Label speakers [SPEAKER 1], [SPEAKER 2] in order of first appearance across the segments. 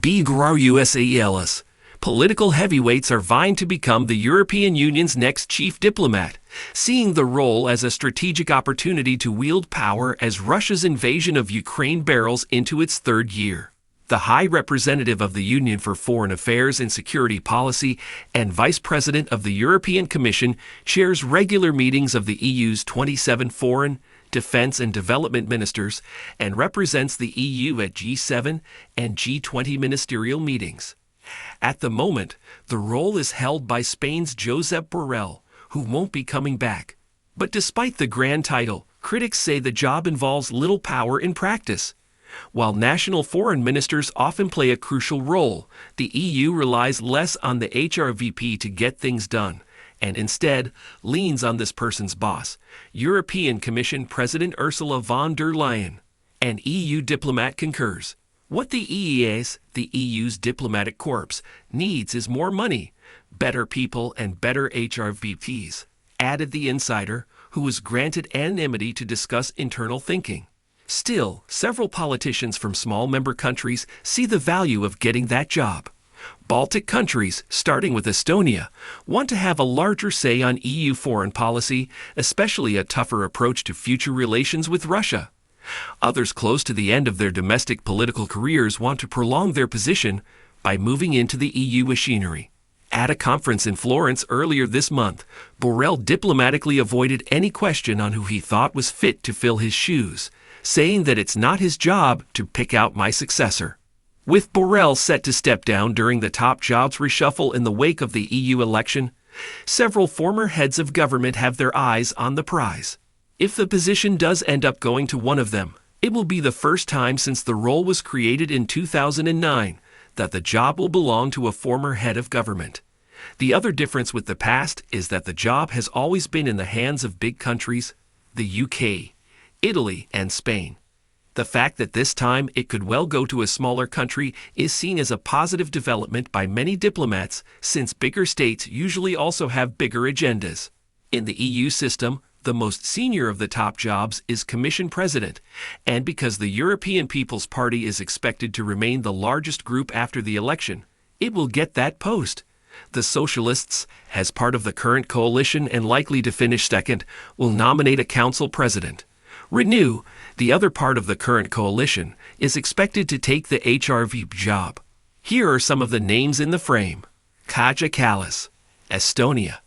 [SPEAKER 1] BGRUSALS. Political heavyweights are vying to become the European Union's next chief diplomat, seeing the role as a strategic opportunity to wield power as Russia's invasion of Ukraine barrels into its third year. The High Representative of the Union for Foreign Affairs and Security Policy and Vice President of the European Commission chairs regular meetings of the EU's 27 foreign, defense and development ministers and represents the EU at G7 and G20 ministerial meetings. At the moment, the role is held by Spain's Josep Borrell, who won't be coming back. But despite the grand title, critics say the job involves little power in practice. While national foreign ministers often play a crucial role, the EU relies less on the HRVP to get things done, and instead leans on this person's boss, European Commission President Ursula von der Leyen. An EU diplomat concurs. What the EEA's, the EU's diplomatic corps, needs is more money, better people, and better HRVPs, added the insider, who was granted anonymity to discuss internal thinking. Still, several politicians from small member countries see the value of getting that job. Baltic countries, starting with Estonia, want to have a larger say on EU foreign policy, especially a tougher approach to future relations with Russia. Others close to the end of their domestic political careers want to prolong their position by moving into the EU machinery. At a conference in Florence earlier this month, Borrell diplomatically avoided any question on who he thought was fit to fill his shoes, saying that it's not his job to pick out my successor. With Borrell set to step down during the top jobs reshuffle in the wake of the EU election, several former heads of government have their eyes on the prize. If the position does end up going to one of them, it will be the first time since the role was created in 2009 that the job will belong to a former head of government. The other difference with the past is that the job has always been in the hands of big countries, the UK, Italy, and Spain. The fact that this time it could well go to a smaller country is seen as a positive development by many diplomats, since bigger states usually also have bigger agendas. In the EU system, the most senior of the top jobs is Commission President, and because the European People's Party is expected to remain the largest group after the election, it will get that post. The Socialists, as part of the current coalition and likely to finish second, will nominate a council president. Renew, the other part of the current coalition, is expected to take the HRV job. Here are some of the names in the frame. Kaja Kallas, Estonia.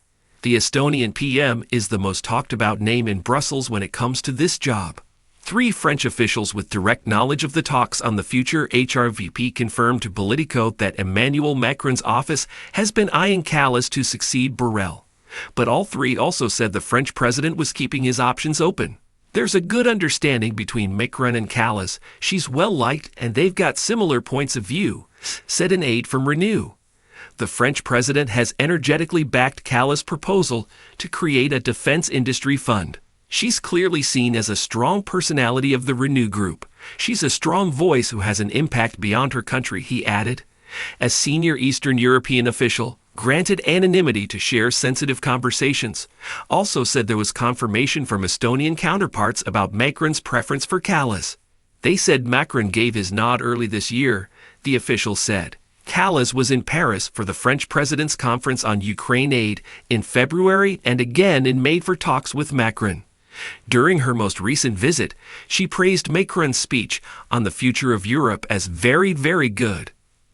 [SPEAKER 1] The Estonian PM is the most talked about name in Brussels when it comes to this job. 3 French officials with direct knowledge of the talks on the future HRVP confirmed to Politico that Emmanuel Macron's office has been eyeing Kallas to succeed Borrell. But all 3 also said the French president was keeping his options open. There's a good understanding between Macron and Kallas. She's well-liked and they've got similar points of view, said an aide from Renew. The French president has energetically backed Kallas' proposal to create a defense industry fund. She's clearly seen as a strong personality of the Renew group. She's a strong voice who has an impact beyond her country, he added. As senior Eastern European official, granted anonymity to share sensitive conversations, also said there was confirmation from Estonian counterparts about Macron's preference for Kallas. They said Macron gave his nod early this year, the official said. Kallas was in Paris for the French president's conference on Ukraine aid in February and again in May for talks with Macron. During her most recent visit, she praised Macron's speech on the future of Europe as very, very good.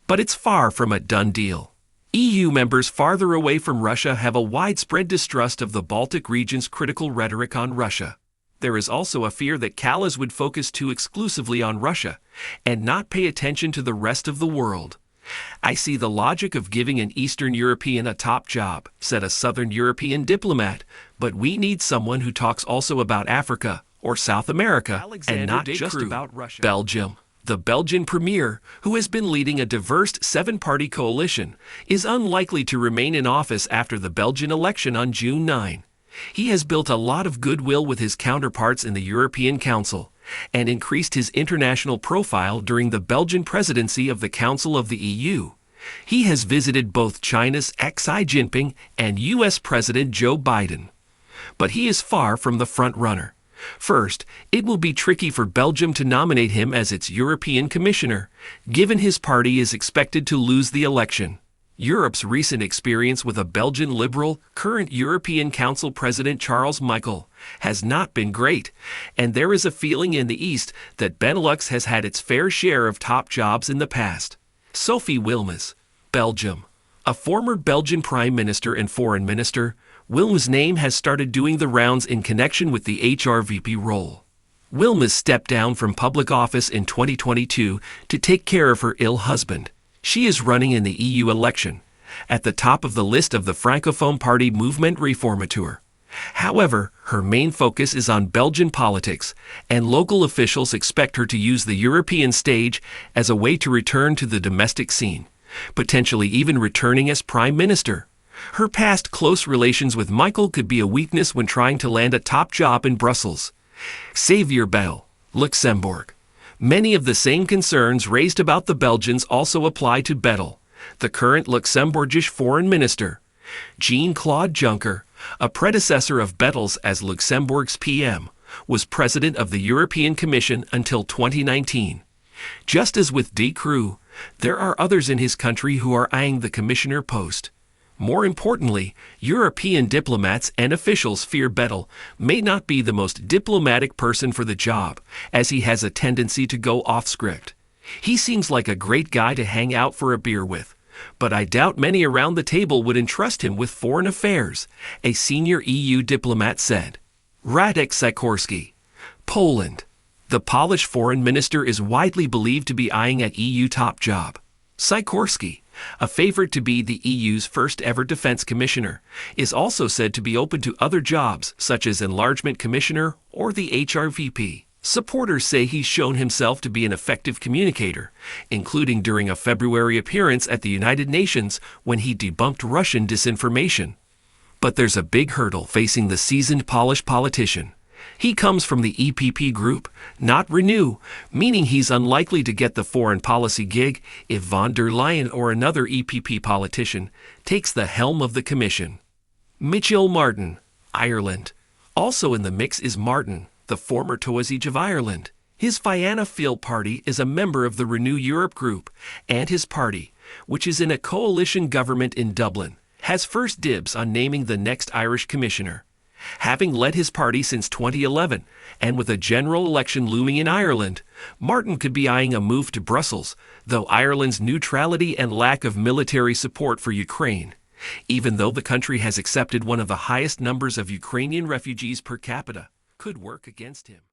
[SPEAKER 1] But it's far from a done deal. EU members farther away from Russia have a widespread distrust of the Baltic region's critical rhetoric on Russia. There is also a fear that Kallas would focus too exclusively on Russia and not pay attention to the rest of the world. I see the logic of giving an Eastern European a top job, said a Southern European diplomat, but we need someone who talks also about Africa or South America and not just about Russia. Belgium. The Belgian premier, who has been leading a diverse 7-party coalition, is unlikely to remain in office after the Belgian election on June 9. He has built a lot of goodwill with his counterparts in the European Council and increased his international profile during the Belgian presidency of the Council of the EU. He has visited both China's Xi Jinping and U.S. President Joe Biden. But he is far from the front runner. First, it will be tricky for Belgium to nominate him as its European Commissioner, given his party is expected to lose the election. Europe's recent experience with a Belgian liberal, current European Council President Charles Michel, has not been great, and there is a feeling in the East that Benelux has had its fair share of top jobs in the past. Sophie Wilmès, Belgium. A former Belgian Prime Minister and Foreign Minister, Wilmès' name has started doing the rounds in connection with the HRVP role. Wilmès stepped down from public office in 2022 to take care of her ill husband. She is running in the EU election, at the top of the list of the Francophone Party Movement Reformateur. However, her main focus is on Belgian politics, and local officials expect her to use the European stage as a way to return to the domestic scene, potentially even returning as Prime Minister. Her past close relations with Michel could be a weakness when trying to land a top job in Brussels. Xavier Bettel, Luxembourg. Many of the same concerns raised about the Belgians also apply to Bettel, the current Luxembourgish foreign minister. Jean-Claude Juncker, a predecessor of Bettel's as Luxembourg's PM, was president of the European Commission until 2019. Just as with De Croo, there are others in his country who are eyeing the commissioner post. More importantly, European diplomats and officials fear Bettel may not be the most diplomatic person for the job, as he has a tendency to go off script. He seems like a great guy to hang out for a beer with, but I doubt many around the table would entrust him with foreign affairs, a senior EU diplomat said. Radek Sikorski, Poland. The Polish foreign minister is widely believed to be eyeing an EU top job. Sikorski, a favorite to be the EU's first-ever defense commissioner, is also said to be open to other jobs such as enlargement commissioner or the HRVP. Supporters say he's shown himself to be an effective communicator, including during a February appearance at the United Nations when he debunked Russian disinformation. But there's a big hurdle facing the seasoned Polish politician. He comes from the EPP group, not Renew, meaning he's unlikely to get the foreign policy gig if von der Leyen or another EPP politician takes the helm of the commission. Micheál Martin, Ireland. Also in the mix is Martin, the former Taoiseach of Ireland. His Fianna Fáil party is a member of the Renew Europe group, and his party, which is in a coalition government in Dublin, has first dibs on naming the next Irish commissioner. Having led his party since 2011, and with a general election looming in Ireland, Martin could be eyeing a move to Brussels, though Ireland's neutrality and lack of military support for Ukraine, even though the country has accepted one of the highest numbers of Ukrainian refugees per capita, could work against him.